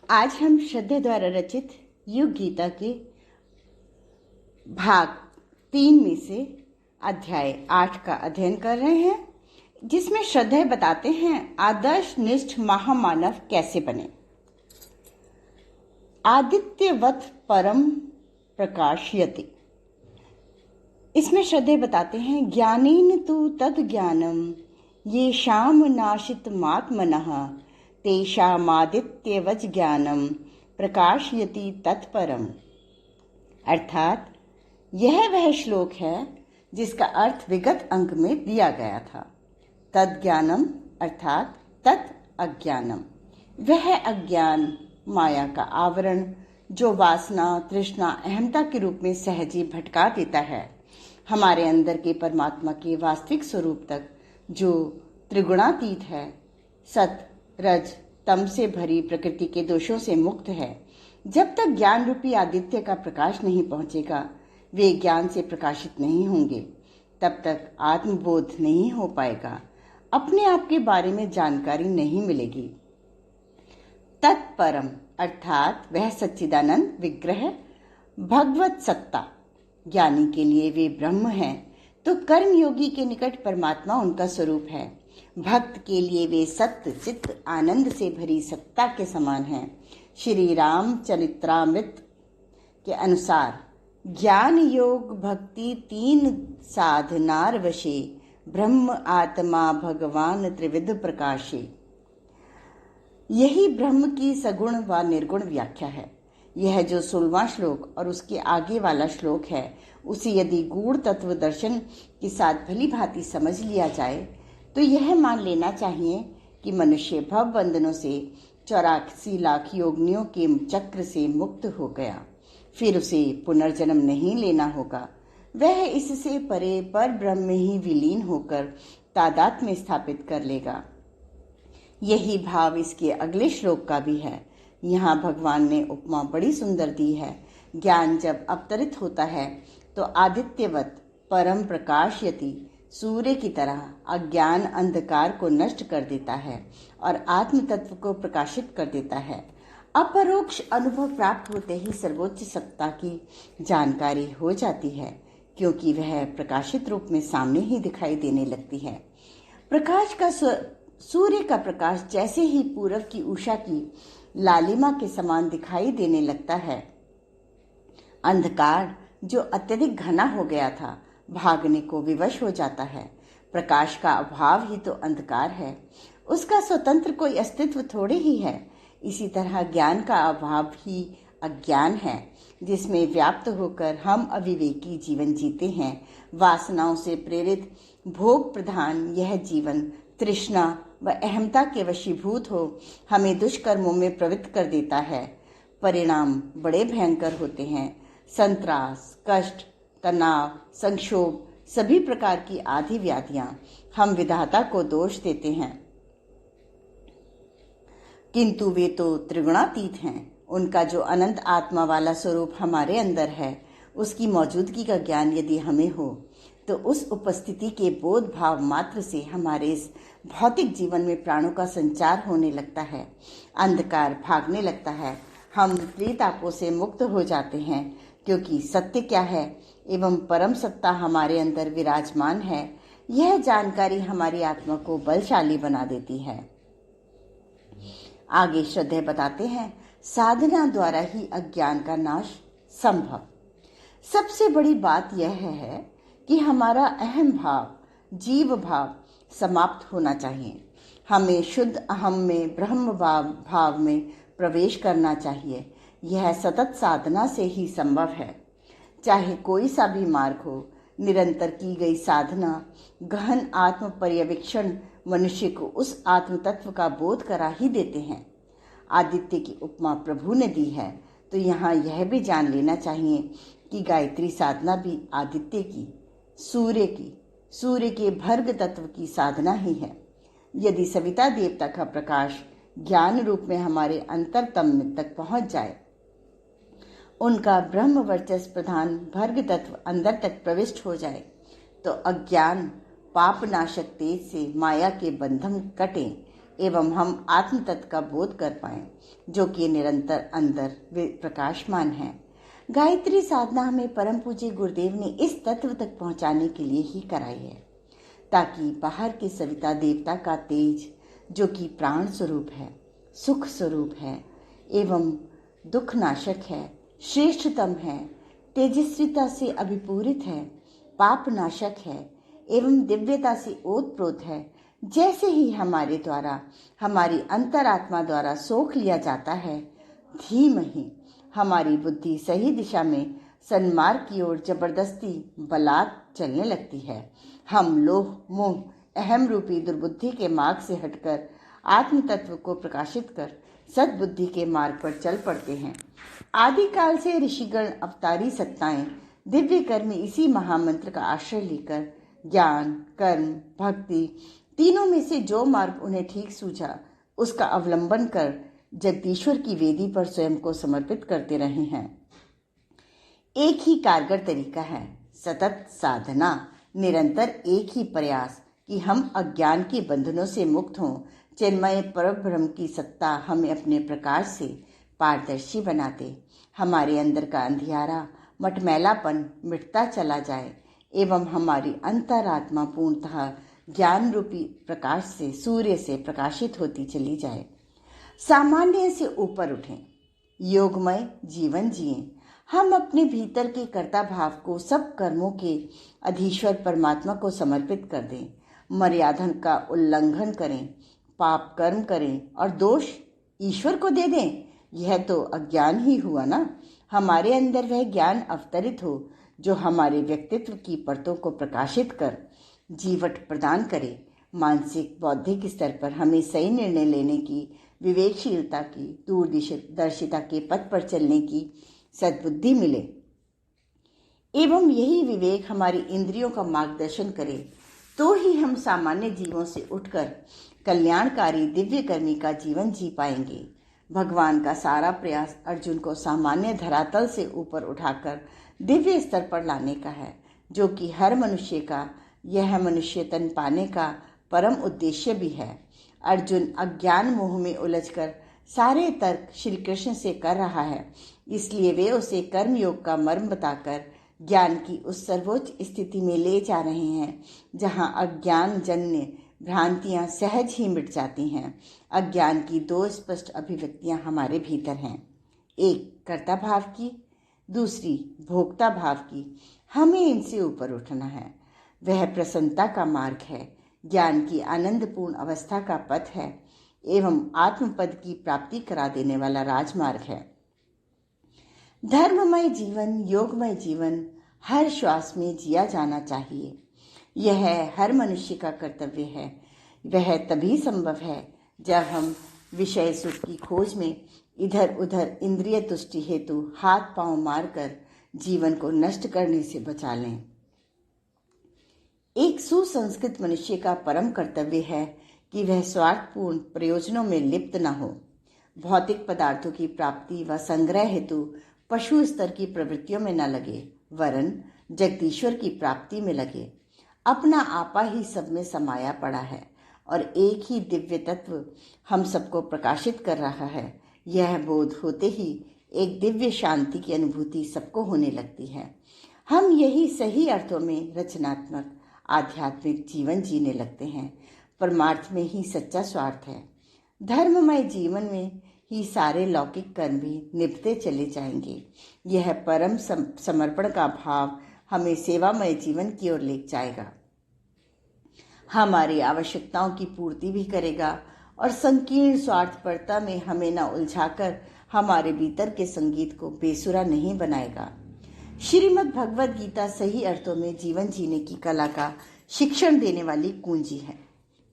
आज हम श्रद्धे द्वारा रचित युग गीता के भाग 3 में से अध्याय 8 का अध्ययन कर रहे हैं, जिसमें श्रद्धे बताते हैं आदर्श निष्ठ महामानव कैसे बने। आदित्यवत परम प्रकाशयति। इसमें श्रद्धे बताते हैं ज्ञानेन तु तद ज्ञानम ये शाम नाशित मात्मनः तेषामादित्यवच ज्ञानम प्रकाशयति तत्परम। अर्थात यह वह श्लोक है जिसका अर्थ विगत अंक में दिया गया था। तद ज्ञानम अर्थात तत् अज्ञानम, वह अज्ञान माया का आवरण जो वासना, तृष्णा, अहमता के रूप में सहज ही भटका देता है। हमारे अंदर के परमात्मा के वास्तविक स्वरूप तक जो त्रिगुणातीत है, सत रज तम से भरी प्रकृति के दोषों से मुक्त है। जब तक ज्ञान रूपी आदित्य का प्रकाश नहीं पहुंचेगा, वे ज्ञान से प्रकाशित नहीं होंगे, तब तक आत्मबोध नहीं हो पाएगा, अपने आप के बारे में जानकारी नहीं मिलेगी। तत्परम अर्थात वह सच्चिदानंद विग्रह भगवत सत्ता। ज्ञानी के लिए वे ब्रह्म हैं, तो कर्मयोगी के निकट परमात्मा उनका स्वरूप है। भक्त के लिए वे सत्य चित्त आनंद से भरी सत्ता के समान हैं। श्री राम चरित्रामृत के अनुसार ज्ञान योग भक्ति 3 साधनार वशे ब्रह्म आत्मा भगवान त्रिविध प्रकाशे। यही ब्रह्म की सगुण व निर्गुण व्याख्या है। यह जो 16वां श्लोक और उसके आगे वाला श्लोक है, उसे यदि गूढ़ तत्व दर्शन के साथ भली भांति समझ लिया जाए तो यह मान लेना चाहिए कि मनुष्य भव बंधनों से 84 लाख योगिनियों के चक्र से मुक्त हो गया। फिर उसे पुनर्जन्म नहीं लेना होगा। वह इससे परे पर ब्रह्म में ही विलीन होकर तादात्म्य स्थापित कर लेगा। यही भाव इसके अगले श्लोक का भी है। यहाँ भगवान ने उपमा बड़ी सुंदर दी है। ज्ञान जब अवतरित होता है तो आदित्यवत परम प्रकाशयति, सूर्य की तरह अज्ञान अंधकार को नष्ट कर देता है और आत्म तत्व को प्रकाशित कर देता है। अपरोक्ष अनुभव प्राप्त होते ही सर्वोच्च सत्ता की जानकारी हो जाती है, क्योंकि वह प्रकाशित रूप में सामने ही दिखाई देने लगती है। प्रकाश का सूर्य का प्रकाश जैसे ही पूरब की उषा की लालिमा के समान दिखाई देने लगता है, अंधकार जो अत्यधिक घना हो गया था भागने को विवश हो जाता है। प्रकाश का अभाव ही तो अंधकार है, उसका स्वतंत्र कोई अस्तित्व थोड़े ही है। इसी तरह ज्ञान का अभाव ही अज्ञान है, जिसमें व्याप्त होकर हम अविवेकी जीवन जीते हैं। वासनाओं से प्रेरित भोग प्रधान यह जीवन तृष्णा व अहमता के वशीभूत हो हमें दुष्कर्मों में प्रवृत्त कर देता है। परिणाम बड़े भयंकर होते हैं। संत्रास, कष्ट, तनाव, संक्षोभ, सभी प्रकार की आदि व्याधियां। हम विधाता को दोष देते हैं, किंतु वे तो त्रिगुणातीत हैं। उनका जो अनंत आत्मा वाला स्वरूप हमारे अंदर है, उसकी मौजूदगी का ज्ञान यदि हमें हो तो उस उपस्थिति के बोध भाव मात्र से हमारे इस भौतिक जीवन में प्राणों का संचार होने लगता है, अंधकार भागने लगता है, हम त्रितापों से मुक्त हो जाते हैं। क्योंकि सत्य क्या है एवं परम सत्ता हमारे अंदर विराजमान है, यह जानकारी हमारी आत्मा को बलशाली बना देती है। आगे श्रद्धे बताते हैं साधना द्वारा ही अज्ञान का नाश संभव। सबसे बड़ी बात यह है कि हमारा अहम भाव, जीव भाव समाप्त होना चाहिए। हमें शुद्ध अहम में ब्रह्म भाव में प्रवेश करना चाहिए। यह सतत साधना से ही संभव है। चाहे कोई सा भी मार्ग हो, निरंतर की गई साधना, गहन आत्म पर्यवेक्षण मनुष्य को उस आत्म तत्व का बोध करा ही देते हैं। आदित्य की उपमा प्रभु ने दी है, तो यहाँ यह भी जान लेना चाहिए कि गायत्री साधना भी आदित्य की, सूर्य के भर्ग तत्व की साधना ही है। यदि सविता देवता का प्रकाश ज्ञान रूप में हमारे अंतरतम तक पहुंच जाए, उनका ब्रह्म वर्चस्व प्रधान भर्ग तत्व अंदर तक प्रविष्ट हो जाए, तो अज्ञान पाप नाशक तेज से माया के बंधन कटे, एवं हम आत्म तत्व का बोध कर पाएं, जो कि निरंतर अंदर प्रकाशमान है। गायत्री साधना हमें परम पूज्य गुरुदेव ने इस तत्व तक पहुंचाने के लिए ही कराई है, ताकि बाहर के सविता देवता का तेज, जो कि प्राण स्वरूप है, सुख स्वरूप है एवं दुख नाशक है, श्रेष्ठतम है, तेजस्विता से अभिपूरित है, पाप नाशक है एवं दिव्यता से ओतप्रोत है, जैसे ही हमारे द्वारा, हमारी अंतरात्मा द्वारा सोख लिया जाता है, धीमहि हमारी बुद्धि सही दिशा में सन्मार्ग की ओर जबरदस्ती बलात् चलने लगती है। हम लोभ, मोह, अहम रूपी दुर्बुद्धि के मार्ग से हटकर आत्म तत्व को प्रकाशित कर सद्बुद्धि के मार्ग पर चल पड़ते हैं। आदिकाल से ऋषिगण, अवतारी सत्ताएं, दिव्य कर्मी इसी महामंत्र का आश्रय लेकर ज्ञान, कर्म, भक्ति तीनों में से जो मार्ग उन्हें ठीक सूझा उसका अवलंबन कर जगदीश्वर की वेदी पर स्वयं को समर्पित करते रहे हैं। एक ही कारगर तरीका है, सतत साधना, निरंतर एक ही प्रयास कि हम अज्ञान के बंधनों से मुक्त हों। चिन्मय परब्रह्म की सत्ता हमें अपने प्रकाश से पारदर्शी बनाते, हमारे अंदर का अंधियारा, मटमैलापन मिटता चला जाए एवं हमारी अंतरात्मा पूर्णतः ज्ञान रूपी प्रकाश से, सूर्य से प्रकाशित होती चली जाए। सामान्य से ऊपर उठें, योगमय जीवन जिएं। हम अपने भीतर के कर्ता भाव को सब कर्मों के अधीश्वर परमात्मा को समर्पित कर दें, मर्यादा का उल्लंघन करें, पाप कर्म करें और दोष ईश्वर को दे दें। यह तो अज्ञान ही हुआ ना। हमारे अंदर वह ज्ञान अवतरित हो जो हमारे व्यक्तित्व की परतों को प्रकाशित कर जीवट प्रदान करे। मानसिक बौद्धिक स्तर पर हमें सही निर्णय लेने की, विवेकशीलता की, दूरदर्शिता के पथ पर चलने की सद्बुद्धि मिले एवं यही विवेक हमारी इंद्रियों का मार्गदर्शन करे, तो ही हम सामान्य जीवों से उठकर कल्याणकारी दिव्य कर्मी का जीवन जी पाएंगे। भगवान का सारा प्रयास अर्जुन को सामान्य धरातल से ऊपर उठाकर दिव्य स्तर पर लाने का है, जो कि हर मनुष्य का यह मनुष्य तन पाने का परम उद्देश्य भी है। अर्जुन अज्ञान मोह में उलझकर सारे तर्क श्री कृष्ण से कर रहा है, इसलिए वे उसे कर्मयोग का मर्म बताकर ज्ञान की उस सर्वोच्च स्थिति में ले जा रहे हैं जहां अज्ञान जन्य भ्रांतियां सहज ही मिट जाती हैं। अज्ञान की दो स्पष्ट अभिव्यक्तियां हमारे भीतर हैं, एक कर्ता भाव की, दूसरी भोक्ता भाव की। हमें इनसे ऊपर उठना है। वह प्रसन्नता का मार्ग है, ज्ञान की आनंदपूर्ण अवस्था का पथ है एवं आत्मपद की प्राप्ति करा देने वाला राजमार्ग है। धर्ममय जीवन, योगमय जीवन हर श्वास में जिया जाना चाहिए। यह हर मनुष्य का कर्तव्य है। वह तभी संभव है जब हम विषय सुख की खोज में इधर उधर इंद्रिय तुष्टि हेतु हाथ पांव मारकर जीवन को नष्ट करने से बचा लें। एक सुसंस्कृत मनुष्य का परम कर्तव्य है कि वह स्वार्थपूर्ण प्रयोजनों में लिप्त न हो, भौतिक पदार्थों की प्राप्ति व संग्रह हेतु पशु स्तर की प्रवृत्तियों में न लगे, वरन जगदीश्वर की प्राप्ति में लगे। अपना आपा ही सब में समाया पड़ा है और एक ही दिव्य तत्व हम सबको प्रकाशित कर रहा है। यह बोध होते ही एक दिव्य शांति की अनुभूति सबको होने लगती है। हम यही सही अर्थों में रचनात्मक आध्यात्मिक जीवन जीने लगते हैं। परमार्थ में ही सच्चा स्वार्थ है। धर्ममय जीवन में ही सारे लौकिक कर्म भी निभते चले जाएंगे। यह परम समर्पण का भाव हमें सेवामय जीवन की ओर ले जाएगा, हमारी आवश्यकताओं की पूर्ति भी करेगा और संकीर्ण स्वार्थपरता में हमें न उलझाकर हमारे भीतर के संगीत को बेसुरा नहीं बनाएगा। श्रीमद् भगवद गीता सही अर्थों में जीवन जीने की कला का शिक्षण देने वाली कुंजी है,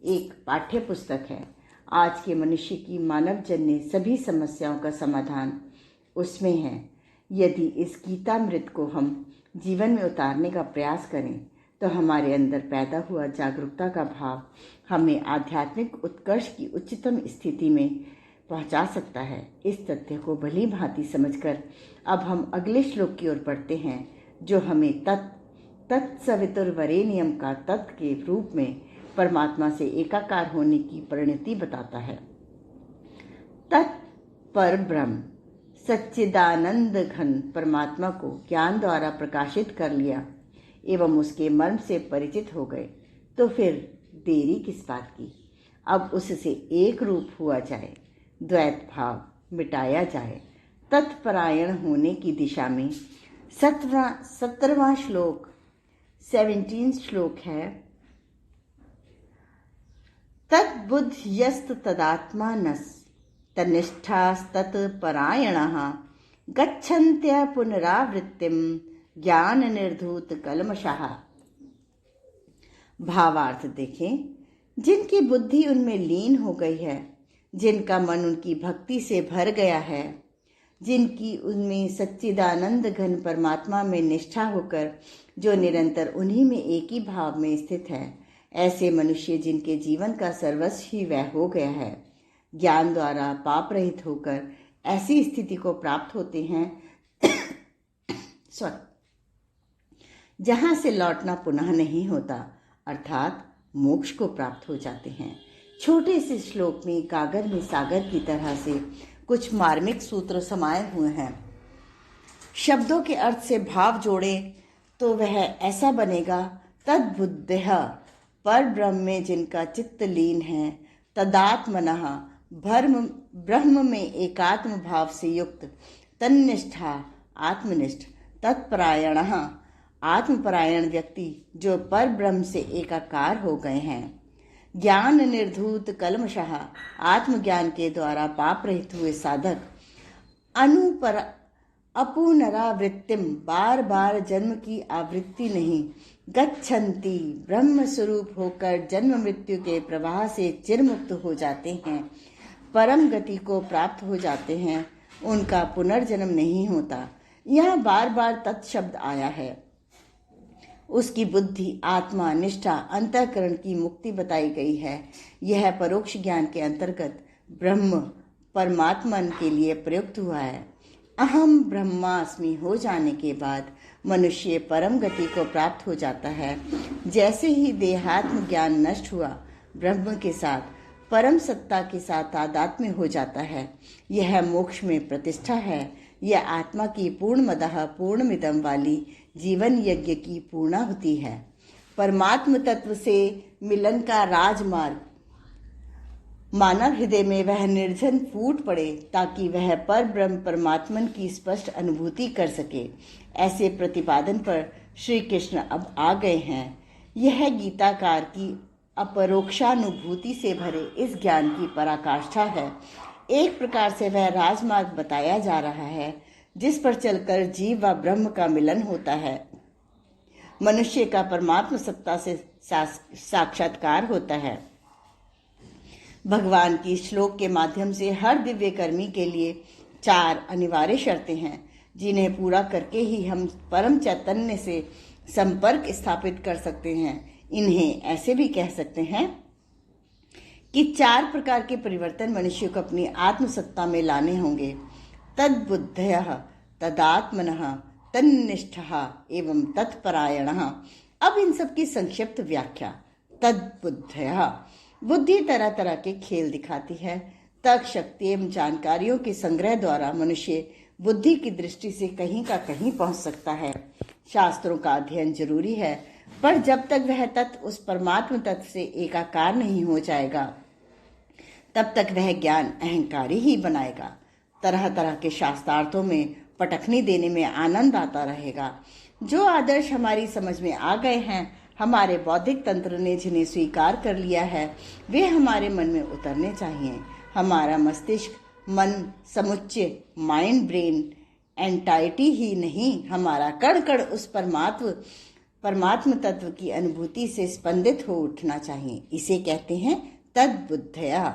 एक पाठ्य पुस्तक है। आज के मनुष्य की मानव जन्य सभी समस्याओं का समाधान उसमें है। यदि इस गीतामृत को हम जीवन में उतारने का प्रयास करें तो हमारे अंदर पैदा हुआ जागरूकता का भाव हमें आध्यात्मिक उत्कर्ष की उच्चतम स्थिति में पहुंचा सकता है। इस तथ्य को भली भांति समझकर अब हम अगले श्लोक की ओर बढ़ते हैं, जो हमें तत्सवितुर्वरेण्यम का तत्व के रूप में परमात्मा से एकाकार होने की परिणति बताता है। तत्पर ब्रह्म सच्चिदानंद घन परमात्मा को ज्ञान द्वारा प्रकाशित कर लिया एवं उसके मर्म से परिचित हो गए तो फिर देरी किस बात की। अब उससे एक रूप हुआ जाए, द्वैत भाव मिटाया जाए। तत्परायण होने की दिशा में 17वां श्लोक 17 श्लोक है। तद्बुद्ध्यस्त तदात्मानस् तन्निष्ठास्तत्परायणः गच्छन्त्य पुनरावृत्तिम ज्ञान निर्धूत कल्मषः। भावार्थ देखें। जिनकी बुद्धि उनमें लीन हो गई है, जिनका मन उनकी भक्ति से भर गया है, जिनकी उनमें सच्चिदानंद घन परमात्मा में निष्ठा होकर जो निरंतर उन्हीं में एक ही भाव में स्थित है, ऐसे मनुष्य जिनके जीवन का सर्वस्व ही वह हो गया है, ज्ञान द्वारा पाप रहित होकर ऐसी स्थिति को प्राप्त होते हैं जहां से लौटना पुनः नहीं होता, अर्थात मोक्ष को प्राप्त हो जाते हैं। छोटे से श्लोक में गागर में सागर की तरह से कुछ मार्मिक सूत्र समाये हुए हैं। शब्दों के अर्थ से भाव जोड़े तो वह ऐसा बनेगा। तद्बुद्धः पर ब्रह्म में जिनका चित्त लीन है, तदात्मनः ब्रह्म में एकात्म भाव से युक्त, तन्निष्ठा आत्मनिष्ठ, तत्परायणः आत्मपरायण व्यक्ति जो पर ब्रह्म से एकाकार हो गए हैं, ज्ञान निर्धूत कल्मषः आत्मज्ञान के द्वारा पाप रहित हुए साधक, अपुनरावृत्तिम बार बार जन्म की आवृत्ति नहीं, गच्छन्ति ब्रह्म स्वरूप होकर जन्म मृत्यु के प्रवाह से चिरमुक्त हो जाते हैं, परम गति को प्राप्त हो जाते हैं, उनका पुनर्जन्म नहीं होता। यहाँ बार बार तत्शब्द आया है। उसकी बुद्धि, आत्मा, निष्ठा, अंतःकरण की मुक्ति बताई गई है। यह परोक्ष ज्ञान के अंतर्गत ब्रह्म परमात्मन के लिए प्रयुक्त हुआ है। अहम ब्रह्मास्मि हो जाने के बाद मनुष्य परम गति को प्राप्त हो जाता है। जैसे ही देहात्म ज्ञान नष्ट हुआ, ब्रह्म के साथ परम सत्ता के साथ तादात्म्य हो जाता है। यह मोक्ष में प्रतिष्ठा है। यह आत्मा की पूर्णमदः पूर्णमिदं वाली जीवन यज्ञ की पूर्णाहुति है। परमात्म तत्व से मिलन का राजमार्ग मानव हृदय में वह निर्जन फूट पड़े ताकि वह पर ब्रह्म परमात्मन की स्पष्ट अनुभूति कर सके। ऐसे प्रतिपादन पर श्री कृष्ण अब आ गए हैं। यह गीताकार की अपरोक्षानुभूति से भरे इस ज्ञान की पराकाष्ठा है। एक प्रकार से वह राजमार्ग बताया जा रहा है जिस पर चलकर जीव व ब्रह्म का मिलन होता है, मनुष्य का परमात्म सत्ता से साक्षात्कार होता है। भगवान की श्लोक के माध्यम से हर दिव्य कर्मी के लिए 4 अनिवार्य शर्तें हैं जिन्हें पूरा करके ही हम परम चैतन्य से संपर्क स्थापित कर सकते हैं। इन्हें ऐसे भी कह सकते हैं कि 4 प्रकार के परिवर्तन मनुष्य को अपनी आत्मसत्ता में लाने होंगे। तद्बुद्धयः तदात्मनः तन्निष्ठः एवं तत्परायणः। अब इन सब की संक्षिप्त व्याख्या। तद्बुद्धयः बुद्धि तरह तरह के खेल दिखाती है। तर्क शक्ति एवं जानकारियों के संग्रह द्वारा मनुष्य बुद्धि की दृष्टि से कहीं का कहीं पहुंच सकता है। शास्त्रों का अध्ययन जरूरी है, पर जब तक वह तत्व उस परमात्म तत्व से एकाकार नहीं हो जाएगा, तब तक वह ज्ञान अहंकारी ही बनाएगा। तरह तरह के शास्त्रार्थों में पटखनी देने में आनंद आता रहेगा। जो आदर्श हमारी समझ में आ गए हैं, हमारे बौद्धिक तंत्र ने जिन्हें स्वीकार कर लिया है, वे हमारे मन में उतरने चाहिए। हमारा मस्तिष्क, मन समुच्चय, माइंड ब्रेन एंटाइटी ही नहीं, हमारा कण कण उस परमात्म तत्व की अनुभूति से स्पंदित हो उठना चाहिए। इसे कहते हैं तद्बुद्धया।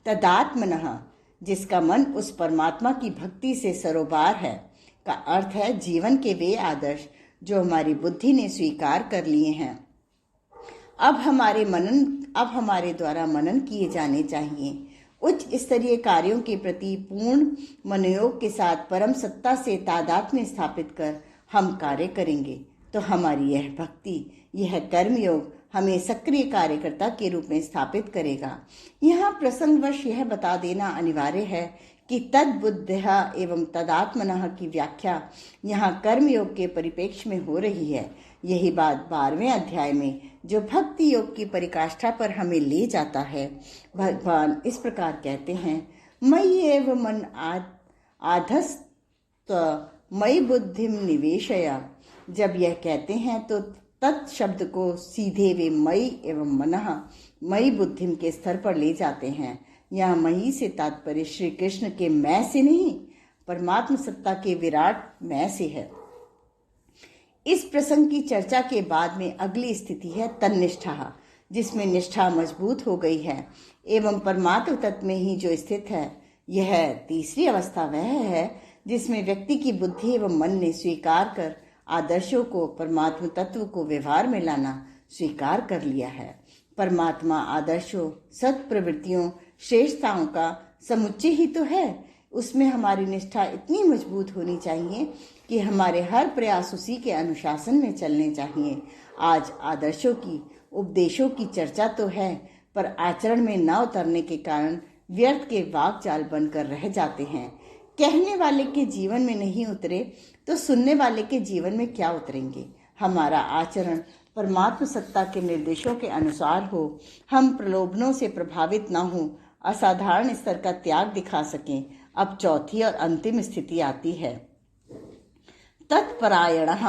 तदात्मनः जिसका मन उस परमात्मा की भक्ति से सरोबार है का अर्थ है जीवन के वे आदर्श जो हमारी बुद्धि ने स्वीकार कर लिए हैं। अब हमारे द्वारा मनन किए जाने चाहिए। उच्च स्तरीय कार्यों के प्रति पूर्ण मनोयोग के साथ परम सत्ता से तादात्म्य स्थापित कर हम कार्य करेंगे तो हमारी यह भक्ति, यह कर्मयोग हमें सक्रिय कार्यकर्ता के रूप में स्थापित करेगा। यहाँ प्रसंगवश यह बता देना अनिवार्य है कि तद्बुद्धः एवं तदात्मनः की व्याख्या यहाँ कर्मयोग के परिप्रेक्ष्य में हो रही है। यही बात 12वें अध्याय में जो भक्ति योग की परिकाष्ठा पर हमें ले जाता है। भगवान इस प्रकार कहते हैं, मयि एव मन आधस्त मयि बुद्धिम निवेशय। जब यह कहते हैं तो तत् शब्द को सीधे वे मयि एवं मनः मयि बुद्धिम के स्तर पर ले जाते हैं। यह मयि से तात्पर्य श्री कृष्ण के मैं से नहीं, परमात्म सत्ता के विराट मैं से है। इस प्रसंग की चर्चा के बाद में अगली स्थिति है तन्निष्ठा, जिसमें निष्ठा मजबूत हो गई है एवं परमात्म तत्व में ही जो स्थित है। यह तीसरी अवस्था वह है जिसमें व्यक्ति की बुद्धि एवं मन ने स्वीकार कर आदर्शों को, परमात्म तत्व को व्यवहार में लाना स्वीकार कर लिया है। परमात्मा आदर्शों, सत्प्रवृत्तियों, श्रेष्ठताओं का समुच्चय ही तो है। उसमें हमारी निष्ठा इतनी मजबूत होनी चाहिए कि हमारे हर प्रयास उसी के अनुशासन में चलने चाहिए। आज आदर्शों की, उपदेशों की चर्चा तो है, पर आचरण में न उतरने के कारण व्यर्थ के वाकजाल बनकर रह जाते हैं। कहने वाले के जीवन में नहीं उतरे तो सुनने वाले के जीवन में क्या उतरेंगे। हमारा आचरण परमात्म सत्ता के निर्देशों के अनुसार हो, हम प्रलोभनों से प्रभावित न हो, असाधारण स्तर का त्याग दिखा सकें। अब चौथी और अंतिम स्थिति आती है तत्परायणः।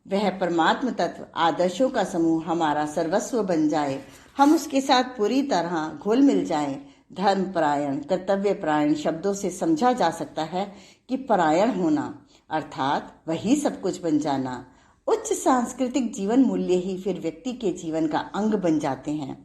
वह परमात्म तत्व, आदर्शों का समूह हमारा सर्वस्व बन जाए, हम उसके साथ पूरी तरह घुल मिल जाएं। धर्मपरायण, कर्तव्यपरायण शब्दों से समझा जा सकता है कि परायण होना अर्थात वही सब कुछ बन जाना। उच्च सांस्कृतिक जीवन मूल्य ही फिर व्यक्ति के जीवन का अंग बन जाते हैं।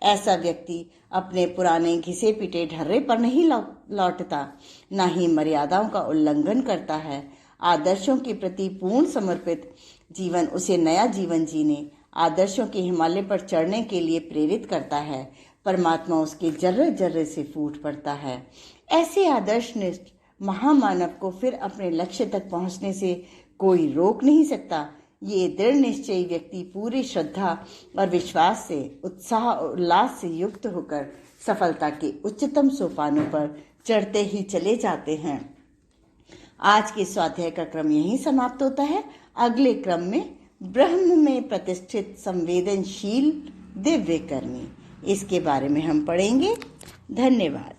ऐसा व्यक्ति अपने पुराने घिसे पिटे ढर्रे पर नहीं लौटता, न ही मर्यादाओं का उल्लंघन करता है। आदर्शों के प्रति पूर्ण समर्पित जीवन उसे नया जीवन जीने, आदर्शों के हिमालय पर चढ़ने के लिए प्रेरित करता है। परमात्मा उसके जर्रे जर्रे से फूट पड़ता है। ऐसे आदर्शनिष्ठ महामानव को फिर अपने लक्ष्य तक पहुंचने से कोई रोक नहीं सकता। ये दृढ़ निश्चयी व्यक्ति पूरी श्रद्धा और विश्वास से, उत्साह और उल्लास से युक्त होकर सफलता के उच्चतम सोपानों पर चढ़ते ही चले जाते हैं। आज के स्वाध्याय का क्रम यहीं समाप्त होता है। अगले क्रम में ब्रह्म में प्रतिष्ठित संवेदनशील दिव्य कर्मी, इसके बारे में हम पढ़ेंगे। धन्यवाद।